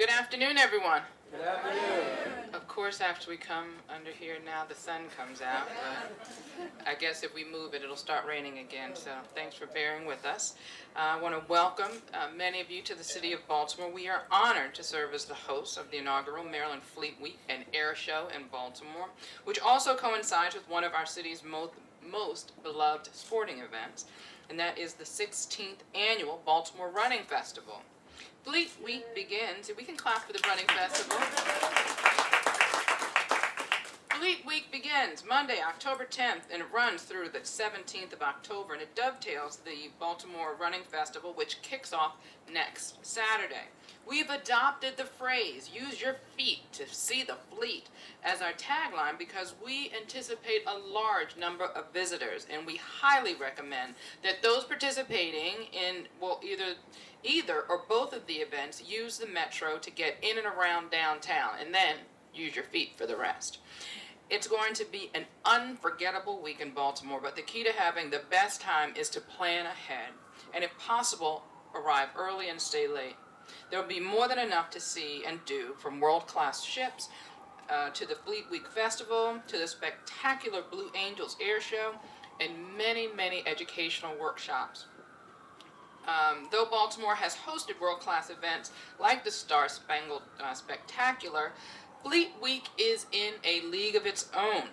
Good afternoon, everyone. Good afternoon. Of course, after we come under here now, the sun comes out. But I guess if we move it, it'll start raining again. So thanks for bearing with us. I want to welcome many of you to the city of Baltimore. We are honored to serve as the hosts of the inaugural Maryland Fleet Week and Air Show in Baltimore, which also coincides with one of our city's most beloved sporting events, and that is the 16th annual Baltimore Running Festival. Fleet Week begins, and we can clap for the running festival. Fleet Week begins Monday, October 10th, and it runs through the 17th of October, and it dovetails the Baltimore Running Festival, which kicks off next Saturday. We've adopted the phrase, use your feet to see the fleet, as our tagline because we anticipate a large number of visitors, and we highly recommend that those participating in, either or both of the events use the metro to get in and around downtown, and then use your feet for the rest. It's going to be an unforgettable week in Baltimore, but the key to having the best time is to plan ahead, and if possible, arrive early and stay late. There will be more than enough to see and do, from world-class ships to the Fleet Week Festival, to the spectacular Blue Angels Air Show, and many, many educational workshops. Though Baltimore has hosted world-class events like the Star Spangled Spectacular, Fleet Week is in a league of its own,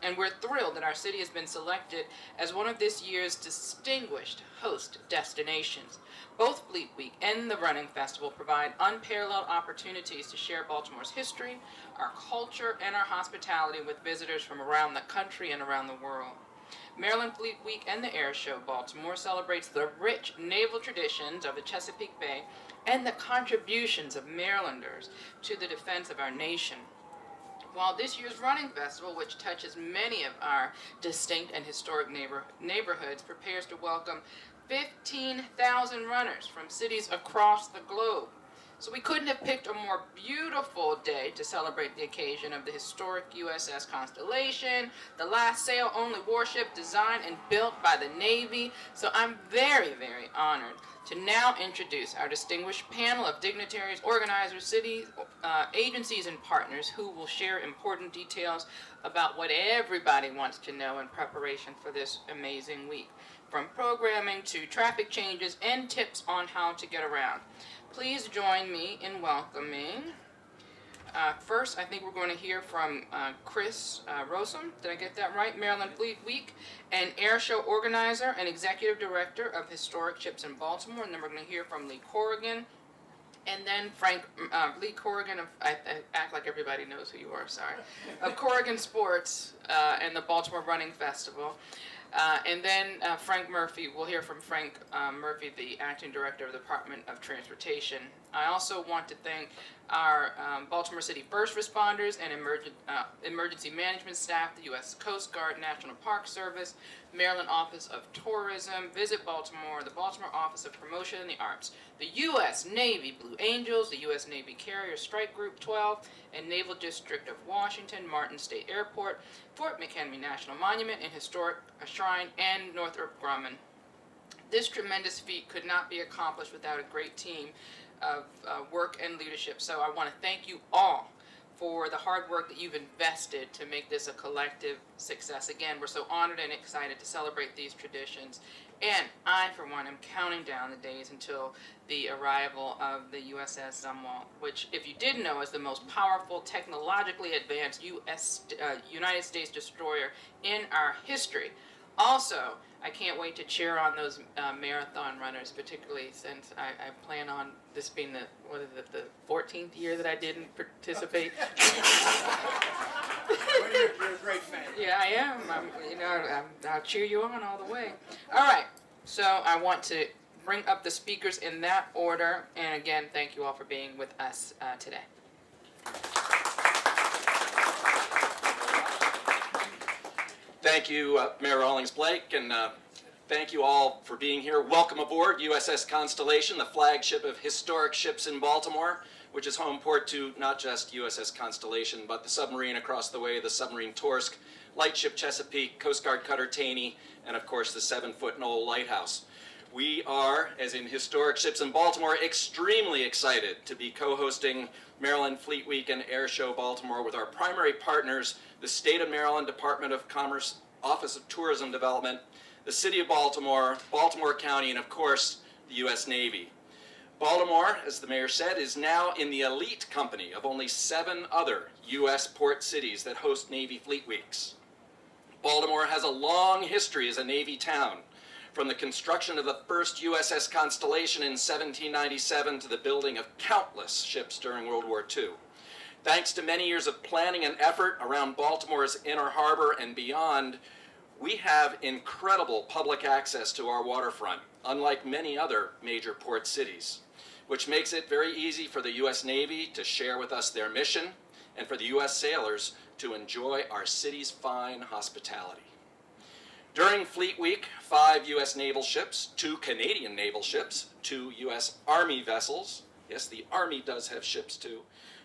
and we're thrilled that our city has been selected as one of this year's distinguished host destinations. Both Fleet Week and the Running Festival provide unparalleled opportunities to share Baltimore's history, our culture, and our hospitality with visitors from around the country and around the world. Maryland Fleet Week and the Air Show Baltimore celebrates the rich naval traditions of the Chesapeake Bay and the contributions of Marylanders to the defense of our nation. While this year's Running Festival, which touches many of our distinct and historic neighborhoods, prepares to welcome 15,000 runners from cities across the globe. So we couldn't have picked a more beautiful day to celebrate the occasion of the historic USS Constellation, the last sail-only warship designed and built by the Navy. So I'm very, very honored to now introduce our distinguished panel of dignitaries, organizers, cities, agencies, and partners who will share important details about what everybody wants to know in preparation for this amazing week, from programming to traffic changes and tips on how to get around. Please join me in welcoming. First, I think we're going to hear from Chris Rossum. Did I get that right? Maryland Fleet Week, an air show organizer and executive director of Historic Ships in Baltimore. And then we're going to hear from Lee Corrigan. And then Lee Corrigan, I act like everybody knows who you are, sorry, of Corrigan Sports and the Baltimore Running Festival. And then Frank Murphy, we'll hear from Frank Murphy, the acting director of the Department of Transportation. I also want to thank our Baltimore City first responders and emergency management staff, the U.S. Coast Guard, National Park Service, Maryland Office of Tourism, Visit Baltimore, the Baltimore Office of Promotion and the Arts, the U.S. Navy Blue Angels, the U.S. Navy Carrier Strike Group 12, and Naval District of Washington, Martin State Airport, Fort McHenry National Monument and Historic Shrine, and Northrop Grumman. This tremendous feat could not be accomplished without a great team of work and leadership. So I want to thank you all for the hard work that you've invested to make this a collective success. Again, we're so honored and excited to celebrate these traditions. And I, for one, am counting down the days until the arrival of the USS Zumwalt, which, if you didn't know, is the most powerful, technologically advanced United States destroyer in our history. Also, I can't wait to cheer on those marathon runners, particularly since I plan on this being the 14th year that I didn't participate. You're a great fan. Yeah, I am. I'll cheer you on all the way. All right, so I want to bring up the speakers in that order, and again, thank you all for being with us today. Thank you, Mayor Rawlings-Blake, and thank you all for being here. Welcome aboard USS Constellation, the flagship of Historic Ships in Baltimore, which is home port to not just USS Constellation, but the submarine across the way, the submarine Torsk, lightship Chesapeake, Coast Guard cutter Taney, and of course the 7-foot Knoll Lighthouse. We are, as in Historic Ships in Baltimore, extremely excited to be co-hosting Maryland Fleet Week and Air Show Baltimore with our primary partners, the State of Maryland Department of Commerce, Office of Tourism Development, the City of Baltimore, Baltimore County, and of course, the U.S. Navy. Baltimore, as the mayor said, is now in the elite company of only 7 other U.S. port cities that host Navy Fleet Weeks. Baltimore has a long history as a Navy town, from the construction of the first USS Constellation in 1797 to the building of countless ships during World War II. Thanks to many years of planning and effort around Baltimore's Inner Harbor and beyond, we have incredible public access to our waterfront, unlike many other major port cities, which makes it very easy for the U.S. Navy to share with us their mission and for the U.S. sailors to enjoy our city's fine hospitality. During Fleet Week, 5 U.S. naval ships, 2 Canadian naval ships, 2 U.S. Army vessels, yes, the Army does have ships too,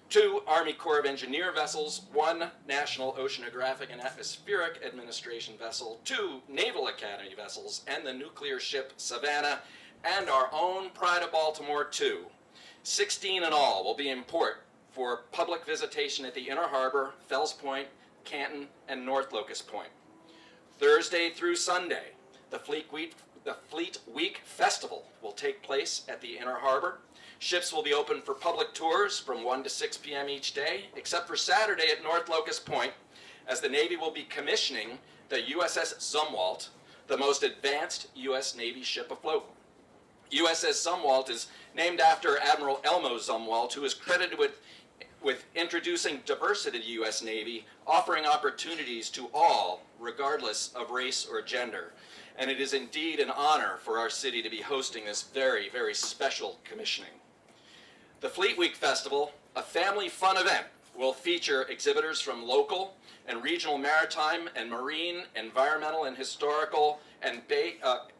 2 Army Corps of Engineer vessels, 1 National Oceanographic and Atmospheric Administration vessel, 2 Naval Academy vessels, and the nuclear ship Savannah, and our own Pride of Baltimore 2. 16 in all will be in port for public visitation at the Inner Harbor, Fells Point, Canton, and North Locust Point. Thursday through Sunday, the Fleet Week Festival will take place at the Inner Harbor. Ships will be open for public tours from 1 to 6 p.m. each day, except for Saturday at North Locust Point, as the Navy will be commissioning the USS Zumwalt, the most advanced U.S. Navy ship afloat. USS Zumwalt is named after Admiral Elmo Zumwalt, who is credited with introducing diversity to the U.S. Navy, offering opportunities to all, regardless of race or gender. And it is indeed an honor for our city to be hosting this very, very special commissioning. The Fleet Week Festival, a family fun event, will feature exhibitors from local and regional maritime and marine, environmental and historical and bay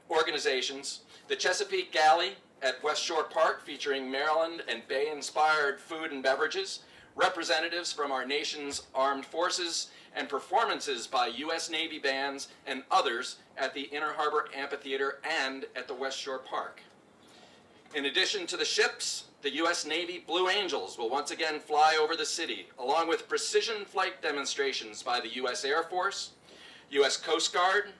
organizations, the Chesapeake Galley at West Shore Park featuring Maryland and Bay-inspired food and beverages, representatives from our nation's armed forces, and performances by U.S. Navy bands and others at the Inner Harbor Amphitheater and at the West Shore Park. In addition to the ships, the U.S. Navy Blue Angels will once again fly over the city, along with precision flight demonstrations by the U.S. Air Force, U.S. Coast Guard,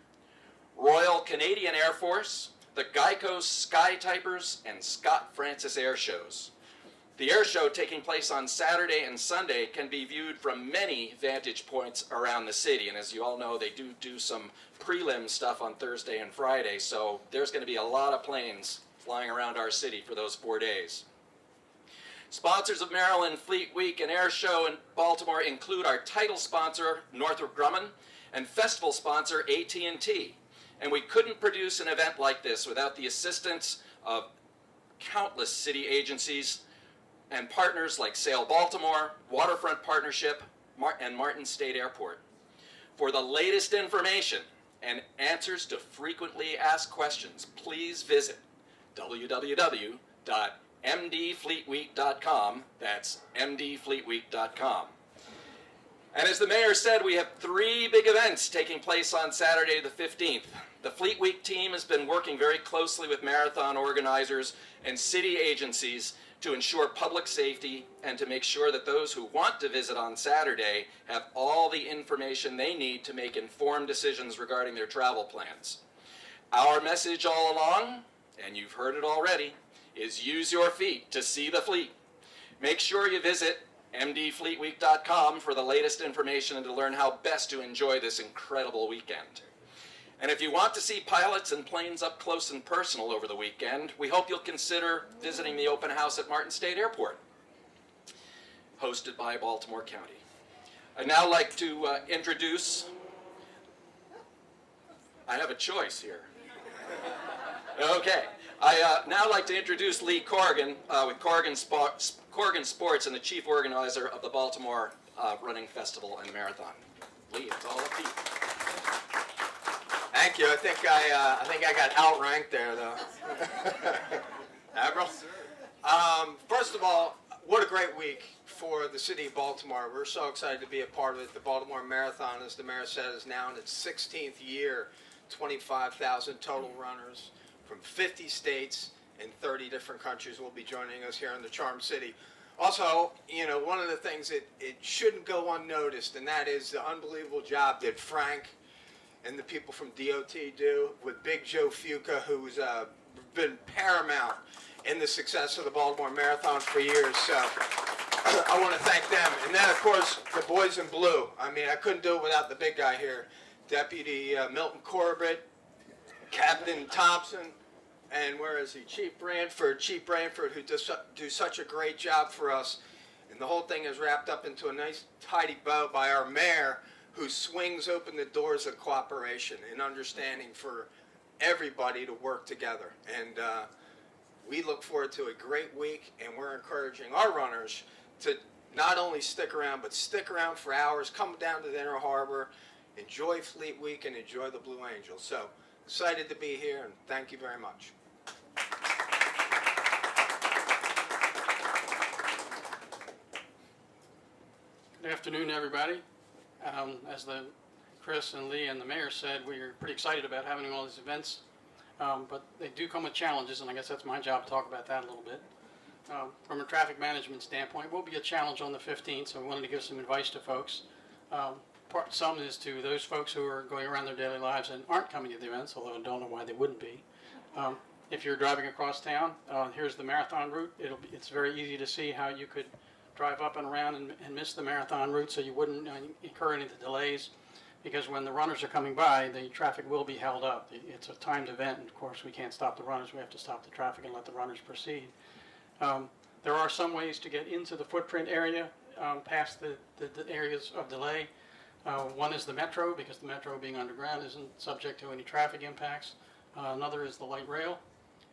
Royal Canadian Air Force, the Geico Sky Typers, and Scott Francis Air Shows. The air show, taking place on Saturday and Sunday, can be viewed from many vantage points around the city. And as you all know, they do some prelim stuff on Thursday and Friday, so there's going to be a lot of planes flying around our city for those 4 days. Sponsors of Maryland Fleet Week and Air Show in Baltimore include our title sponsor, Northrop Grumman, and festival sponsor, AT&T. And we couldn't produce an event like this without the assistance of countless city agencies and partners like Sail Baltimore, Waterfront Partnership, and Martin State Airport. For the latest information and answers to frequently asked questions, please visit www.mdfleetweek.com. That's mdfleetweek.com. And as the mayor said, we have 3 big events taking place on Saturday the 15th. The Fleet Week team has been working very closely with marathon organizers and city agencies to ensure public safety and to make sure that those who want to visit on Saturday have all the information they need to make informed decisions regarding their travel plans. Our message all along, and you've heard it already, is use your feet to see the fleet. Make sure you visit mdfleetweek.com for the latest information and to learn how best to enjoy this incredible weekend. And if you want to see pilots and planes up close and personal over the weekend, we hope you'll consider visiting the open house at Martin State Airport, hosted by Baltimore County. I'd now like to introduce, I have a choice here. Okay, I now like to introduce Lee Corrigan with Corrigan Sports and the chief organizer of the Baltimore Running Festival and Marathon. Lee, it's all up to you. Thank you. I think I got outranked there, though. Admiral? First of all, what a great week for the city of Baltimore. We're so excited to be a part of it. The Baltimore Marathon, as the mayor said, is now in its 16th year, 25,000 total runners. from 50 states and 30 different countries will be joining us here in the Charm City. Also, you know, one of the things that it shouldn't go unnoticed, and that is the unbelievable job that Frank and the people from DOT do with Big Joe Fuca, who's been paramount in the success of the Baltimore Marathon for years. So I want to thank them. And then, of course, the boys in blue. I mean, I couldn't do it without the big guy here. Deputy Milton Corbett, Captain Thompson, and where is he? Chief Branford, who do such a great job for us. And the whole thing is wrapped up into a nice, tidy bow by our mayor, who swings open the doors of cooperation and understanding for everybody to work together. And we look forward to a great week, and we're encouraging our runners to not only stick around, but stick around for hours, come down to the Inner Harbor, enjoy Fleet Week, and enjoy the Blue Angels. So excited to be here, and thank you very much. Good afternoon, everybody. As Chris and Lee and the mayor said, we're pretty excited about having all these events, but they do come with challenges, and I guess that's my job to talk about that a little bit. From a traffic management standpoint, will be a challenge on the 15th, so we wanted to give some advice to folks. Some is to those folks who are going around their daily lives and aren't coming to the events, although I don't know why they wouldn't be. If you're driving across town, here's the marathon route. It's very easy to see how you could drive up and around and miss the marathon route, so you wouldn't incur any of the delays, because when the runners are coming by, the traffic will be held up. It's a timed event, and of course we can't stop the runners. We have to stop the traffic and let the runners proceed. There are some ways to get into the footprint area past the areas of delay. One is the metro, because the metro being underground isn't subject to any traffic impacts. Another is the light rail.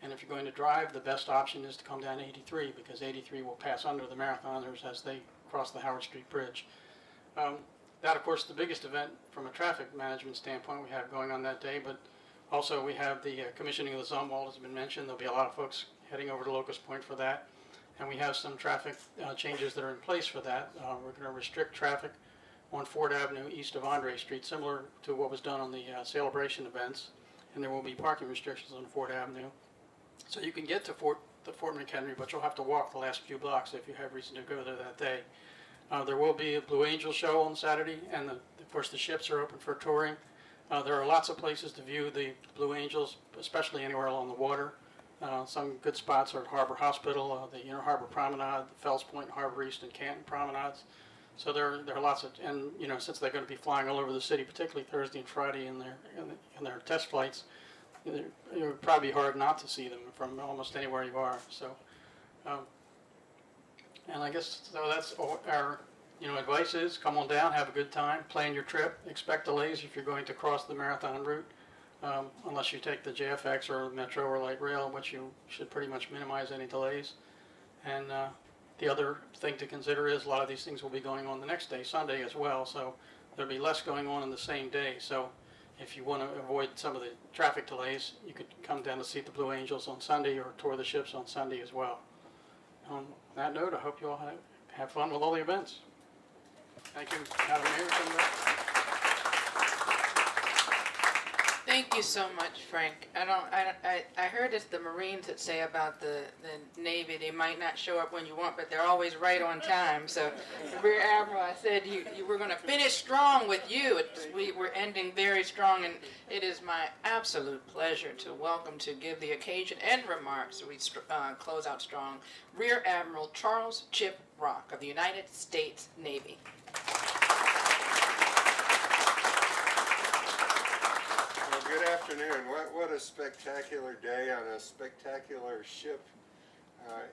And if you're going to drive, the best option is to come down 83, because 83 will pass under the marathoners as they cross the Howard Street Bridge. That, of course, the biggest event from a traffic management standpoint we have going on that day, but also we have the commissioning of the Zumwalt has been mentioned. There'll be a lot of folks heading over to Locust Point for that. And we have some traffic changes that are in place for that. We're going to restrict traffic on Ford Avenue east of Andre Street, similar to what was done on the celebration events. And there will be parking restrictions on Ford Avenue. So you can get to Fort McHenry, but you'll have to walk the last few blocks if you have reason to go there that day. There will be a Blue Angel show on Saturday, and of course the ships are open for touring. There are lots of places to view the Blue Angels, especially anywhere along the water. Some good spots are at Harbor Hospital, the Inner Harbor Promenade, the Fells Point, Harbor East, and Canton Promenades. So there are lots of, and you know, since they're going to be flying all over the city, particularly Thursday and Friday in their test flights, it would probably be hard not to see them from almost anywhere you are. So, and I guess so. That's our advice is come on down, have a good time, plan your trip, expect delays if you're going to cross the marathon route. Unless you take the JFX or Metro or Light Rail, which you should pretty much minimize any delays. And the other thing to consider is a lot of these things will be going on the next day, Sunday as well, so there'll be less going on the same day. So if you want to avoid some of the traffic delays, you could come down to see the Blue Angels on Sunday or tour the ships on Sunday as well. On that note, I hope you all have fun with all the events. Thank you, Madam Mayor. Thank you so much, Frank. I heard it's the Marines that say about the Navy, they might not show up when you want, but they're always right on time. So, Rear Admiral, I said you were going to finish strong with you. We're ending very strong, and it is my absolute pleasure to welcome, to give the occasion and remarks, we close out strong, Rear Admiral Charles Chip Rock of the United States Navy. Good afternoon. What a spectacular day on a spectacular ship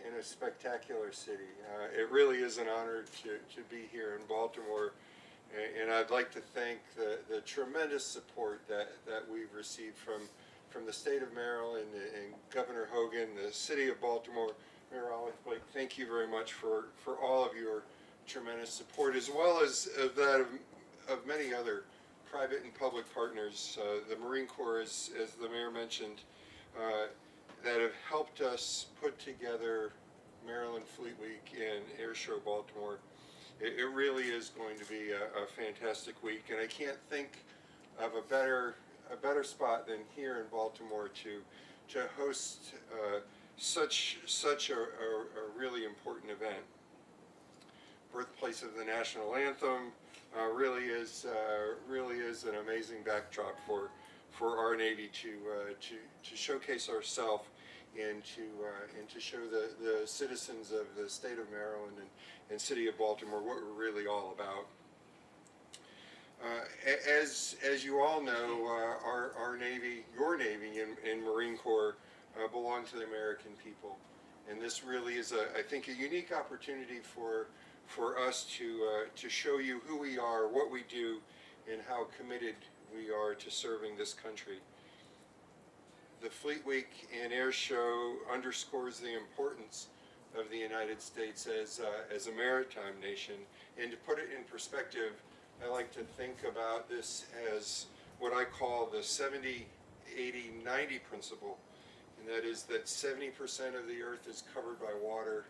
in a spectacular city. It really is an honor to be here in Baltimore, and I'd like to thank the tremendous support that we've received from the state of Maryland and Governor Hogan, the city of Baltimore, Mayor Rawlings-Blake. Thank you very much for all of your tremendous support, as well as that of many other private and public partners, the Marine Corps, as the mayor mentioned, that have helped us put together Maryland Fleet Week and Air Show Baltimore. It really is going to be a fantastic week, and I can't think of a better spot than here in Baltimore host such a really important event. Birthplace of the national anthem really is an amazing backdrop for our Navy to showcase ourselves and to show the citizens of the state of Maryland and city of Baltimore what we're really all about. As you all know, our Navy, your Navy and Marine Corps belong to the American people, and this really is I think a unique opportunity for us to show you who we are, what we do, and how committed we are to serving this country. The Fleet Week and Air Show underscores the importance of the United States as a maritime nation, and to put it in perspective, I like to think about this as what I call the 70, 80, 90 principle, and that is that 70% of the earth is covered by water,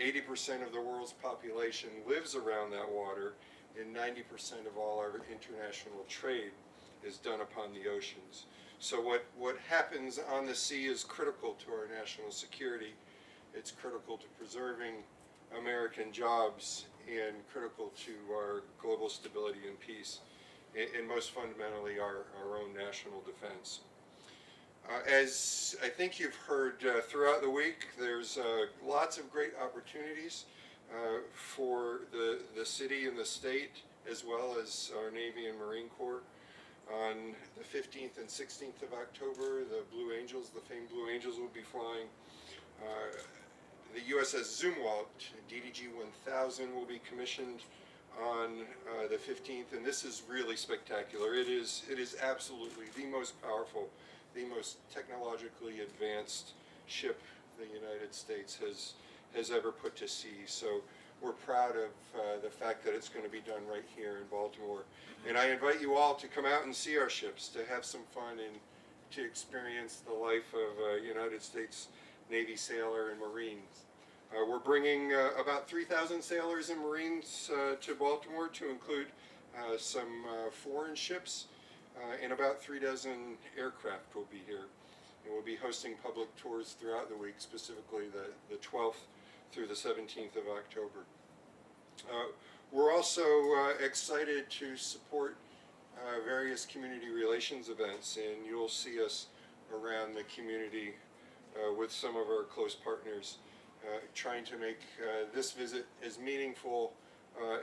80% of the world's population lives around that water, and 90% of all our international trade is done upon the oceans. So what happens on the sea is critical to our national security. It's critical to preserving American jobs and critical to our global stability and peace, and most fundamentally our own national defense. As I think you've heard throughout the week, there's lots of great opportunities for the city and the state, as well as our Navy and Marine Corps. On the 15th and 16th of October, the Blue Angels, the famed Blue Angels, will be flying. The USS Zumwalt DDG 1000 will be commissioned on the 15th, and this is really spectacular. It is absolutely the most powerful, the most technologically advanced ship the United States has ever put to sea. So we're proud of the fact that it's going to be done right here in Baltimore. And I invite you all to come out and see our ships, to have some fun and to experience the life of a United States Navy sailor and Marines. We're bringing about 3,000 sailors and Marines to Baltimore, to include some foreign ships, and about 3 dozen aircraft will be here. And we'll be hosting public tours throughout the week, specifically the 12th through the 17th of October. We're also excited to support various community relations events, and you'll see us around the community with some of our close partners, trying to make this visit as meaningful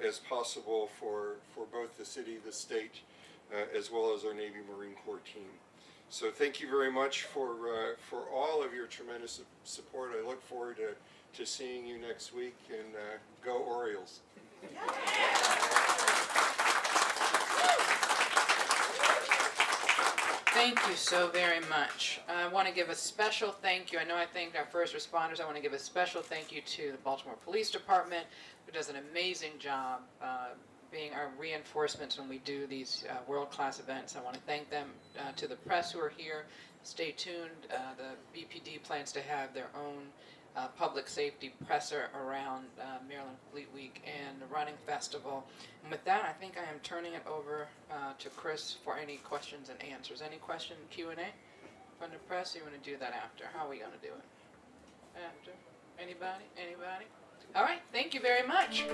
as possible for both the city, the state, as well as our Navy Marine Corps team. So thank you very much for all of your tremendous support. I look forward to seeing you next week, and go Orioles. Thank you so very much. I want to give a special thank you. I know I thanked our first responders. I want to give a special thank you to the Baltimore Police Department, who does an amazing job being our reinforcements when we do these world-class events. I want to thank them. To the press who are here, stay tuned. The BPD plans to have their own public safety presser around Maryland Fleet Week and the Running Festival. And with that, I think I am turning it over to Chris for any questions and answers. Any question, Q&A from the press? You want to do that after? How are we going to do it? After? Anybody? Anybody? All right. Thank you very much.